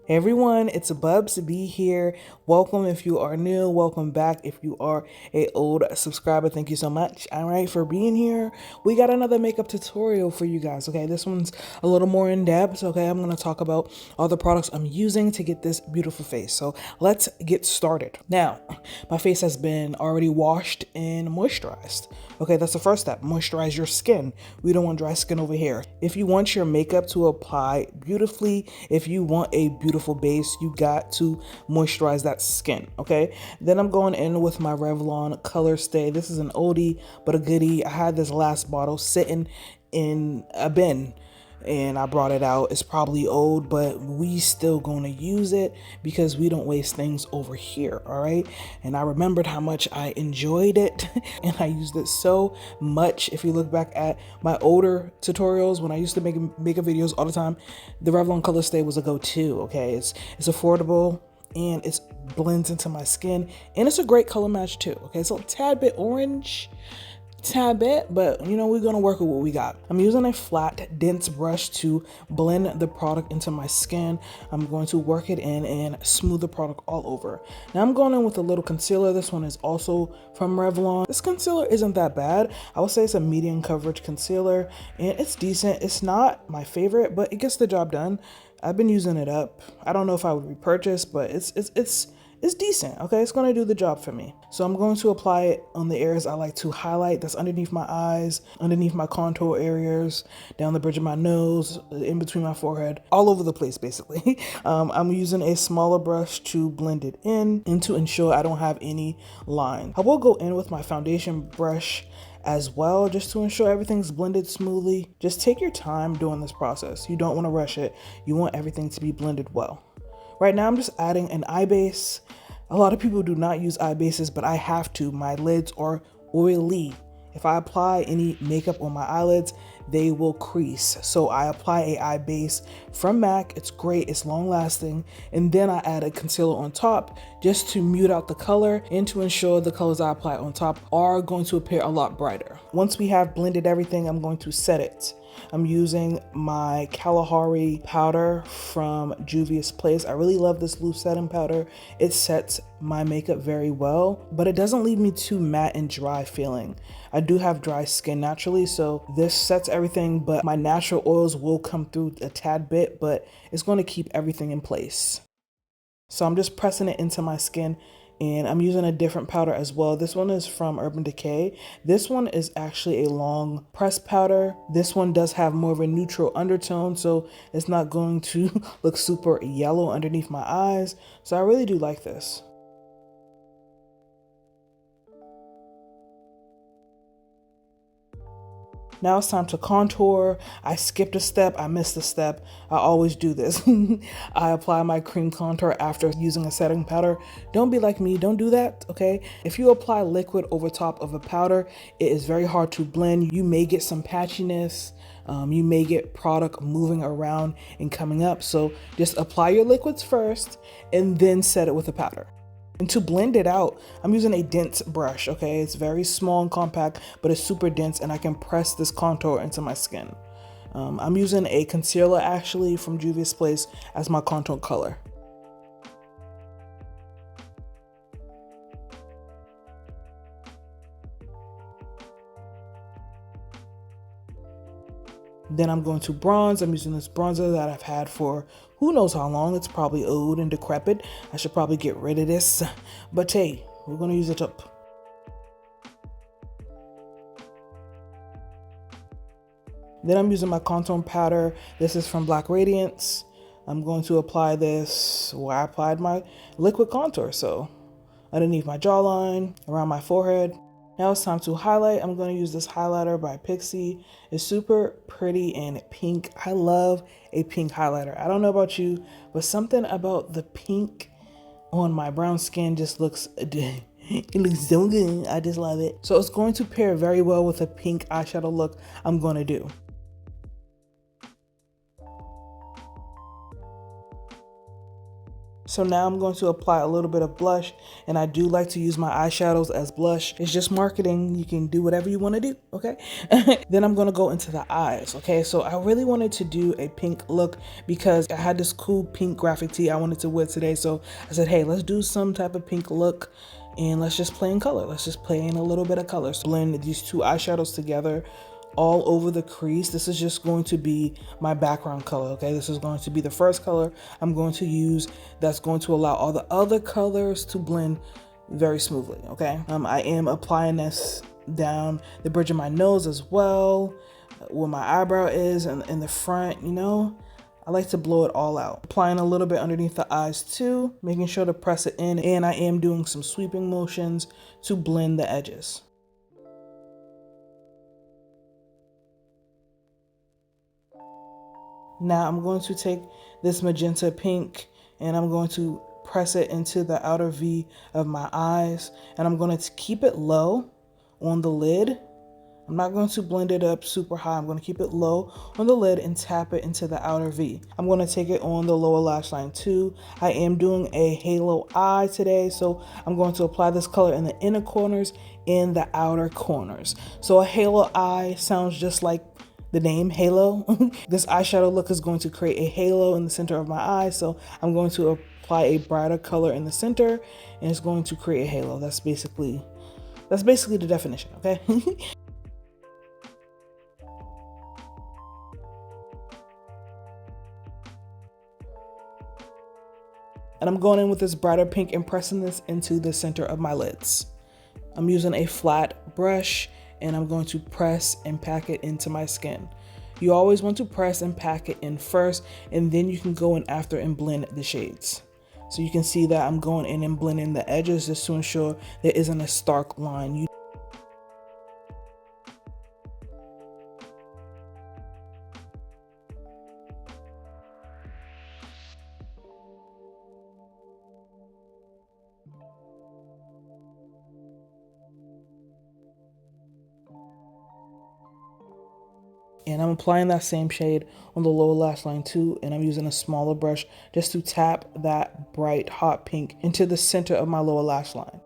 Hey everyone, it's Bubs to be here. Welcome if you are new, welcome back if you are a old subscriber. Thank you so much, all right, for being here. We got another makeup tutorial for you guys, okay? This one's a little more in depth, okay? I'm gonna talk about all the products I'm using to get this beautiful face. So let's get started. Now, my face has been already washed and moisturized. Okay, that's the first step. Moisturize your skin. We don't want dry skin over here. If you want your makeup to apply beautifully, if you want a beautiful base, you got to moisturize that skin, okay? Then I'm going in with my Revlon Color Stay. This is an oldie, but a goodie. I had this last bottle sitting in a bin and I brought it out. It's probably old, but we still gonna use it because we don't waste things over here, all right? And I remembered how much I enjoyed it and I used it so much. If you look back at my older tutorials when I used to make makeup videos all the time, the Revlon Color Stay was a go-to, okay? It's affordable and it blends into my skin and it's a great color match too, okay? It's a tad bit orange, tad bit, but you know, we're gonna work with what we got. I'm using a flat dense brush to blend the product into my skin. I'm going to work it in and smooth the product all over. Now I'm going in with a little concealer. This one is also from Revlon. This concealer isn't that bad. I would say it's a medium coverage concealer and it's decent. It's not my favorite, but it gets the job done. I've been using it up. I don't know if I would repurchase, but it's decent, okay? It's gonna do the job for me. So I'm going to apply it on the areas I like to highlight. That's underneath my eyes, underneath my contour areas, down the bridge of my nose, in between my forehead, all over the place basically. I'm using a smaller brush to blend it in and to ensure I don't have any lines. I will go in with my foundation brush as well, just to ensure everything's blended smoothly. Just take your time doing this process. You don't wanna rush it. You want everything to be blended well. Right now, I'm just adding an eye base. A lot of people do not use eye bases, but I have to. My lids are oily. If I apply any makeup on my eyelids, they will crease. So I apply a eye base from MAC. It's great, it's long lasting. And then I add a concealer on top just to mute out the color and to ensure the colors I apply on top are going to appear a lot brighter. Once we have blended everything, I'm going to set it. I'm using my Kalahari powder from Juvia's Place. I really love this loose setting powder. It sets my makeup very well, but it doesn't leave me too matte and dry feeling. I do have dry skin naturally, so this sets everything, but my natural oils will come through a tad bit, but it's going to keep everything in place. So I'm just pressing it into my skin and I'm using a different powder as well. This one is from Urban Decay. This one is actually a long press powder. This one does have more of a neutral undertone, so it's not going to look super yellow underneath my eyes. So I really do like this. Now it's time to contour. I skipped a step, I missed a step. I always do this. I apply my cream contour after using a setting powder. Don't be like me, don't do that, okay? If you apply liquid over top of a powder, it is very hard to blend. You may get some patchiness. You may get product moving around and coming up. So just apply your liquids first and then set it with a powder. And to blend it out, I'm using a dense brush, okay? It's very small and compact, but it's super dense and I can press this contour into my skin. I'm using a concealer actually from Juvia's Place as my contour color. Then I'm going to bronze. I'm using this bronzer that I've had for who knows how long. It's probably old and decrepit. I should probably get rid of this, but hey, we're gonna use it up. Then I'm using my contour powder. This is from Black Radiance. I'm going to apply this where I applied my liquid contour. So underneath my jawline, around my forehead. Now it's time to highlight. I'm going to use this highlighter by Pixi. It's super pretty and pink. I love a pink highlighter. I don't know about you, but something about the pink on my brown skin just looks, it looks so good. I just love it. So it's going to pair very well with the pink eyeshadow look I'm going to do. So now I'm going to apply a little bit of blush, and I do like to use my eyeshadows as blush. It's just marketing. You can do whatever you want to do, okay? Then I'm going to go into the eyes, okay? So I really wanted to do a pink look because I had this cool pink graphic tee I wanted to wear today. So I said, hey, let's do some type of pink look and let's just play in color. Let's just play in a little bit of color. So blend these two eyeshadows together all over the crease. This is just going to be my background color, okay? This is going to be the first color I'm going to use that's going to allow all the other colors to blend very smoothly, okay? I am applying this down the bridge of my nose as well, where my eyebrow is and in the front, you know? I like to blow it all out. Applying a little bit underneath the eyes too, making sure to press it in, and I am doing some sweeping motions to blend the edges. Now I'm going to take this magenta pink and I'm going to press it into the outer V of my eyes, and I'm going to keep it low on the lid. I'm not going to blend it up super high. I'm going to keep it low on the lid and tap it into the outer V. I'm going to take it on the lower lash line too. I am doing a halo eye today, so I'm going to apply this color in the inner corners and the outer corners. So a halo eye sounds just like the name halo. This eyeshadow look is going to create a halo in the center of my eye, so I'm going to apply a brighter color in the center and it's going to create a halo. That's basically the definition, okay? And I'm going in with this brighter pink and pressing this into the center of my lids. I'm using a flat brush and I'm going to press and pack it into my skin. You always want to press and pack it in first, and then you can go in after and blend the shades. So you can see that I'm going in and blending the edges just to ensure there isn't a stark line. And I'm applying that same shade on the lower lash line too, and I'm using a smaller brush just to tap that bright hot pink into the center of my lower lash line.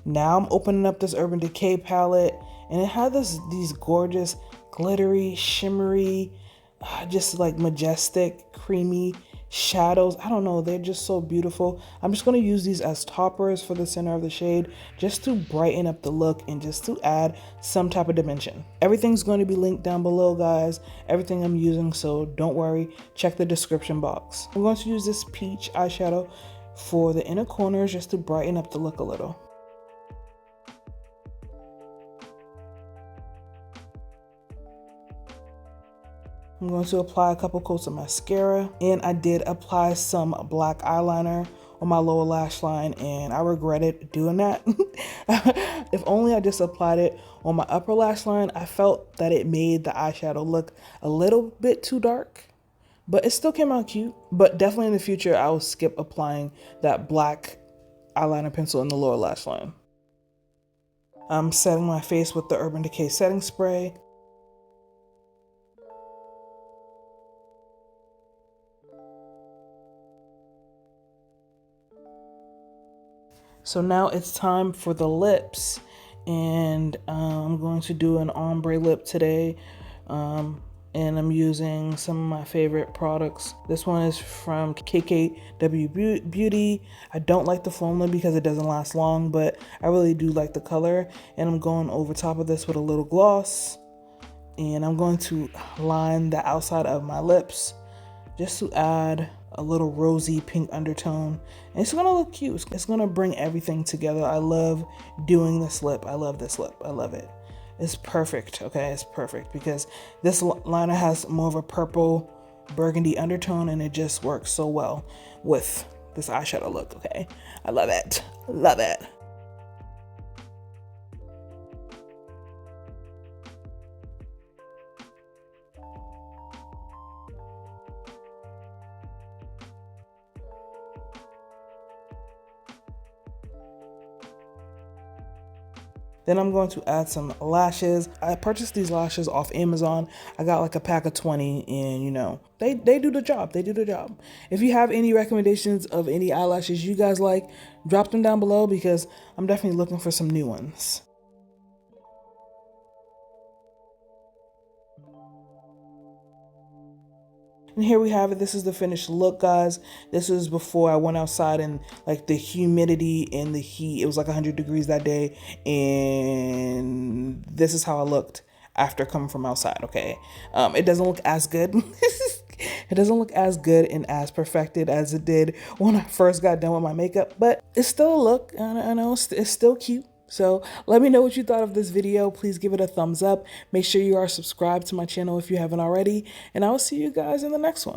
Now I'm opening up this Urban Decay palette, and it had these gorgeous glittery, shimmery, just like majestic, creamy shadows. I don't know, they're just so beautiful. I'm just going to use these as toppers for the center of the shade just to brighten up the look and just to add some type of dimension. Everything's going to be linked down below, guys, everything I'm using, so don't worry, check the description box. I'm going to use this peach eyeshadow for the inner corners just to brighten up the look a little. I'm going to apply a couple coats of mascara, and I did apply some black eyeliner on my lower lash line, and I regretted doing that. If only I just applied it on my upper lash line. I felt that it made the eyeshadow look a little bit too dark, but it still came out cute. But definitely in the future, I will skip applying that black eyeliner pencil in the lower lash line. I'm setting my face with the Urban Decay setting spray. So now it's time for the lips, and I'm going to do an ombre lip today, and I'm using some of my favorite products. This one is from KKW Beauty. I don't like the formula because it doesn't last long, but I really do like the color, and I'm going over top of this with a little gloss, and I'm going to line the outside of my lips just to add a little rosy pink undertone, and it's gonna look cute. It's gonna bring everything together. I love doing this lip. I love this lip. I love it. It's perfect, okay? It's perfect because this liner has more of a purple burgundy undertone, and it just works so well with this eyeshadow look, okay? I love it. Love it. Then I'm going to add some lashes. I purchased these lashes off Amazon. I got like a pack of 20 and you know, they do the job. They do the job. If you have any recommendations of any eyelashes you guys like, drop them down below because I'm definitely looking for some new ones. And here we have it. This is the finished look, guys. This is before I went outside and like the humidity and the heat. It was like 100 degrees that day. And this is how I looked after coming from outside, okay? It doesn't look as good. It doesn't look as good and as perfected as it did when I first got done with my makeup. But it's still a look. I know it's still cute. So let me know what you thought of this video. Please give it a thumbs up. Make sure you are subscribed to my channel if you haven't already. And I will see you guys in the next one.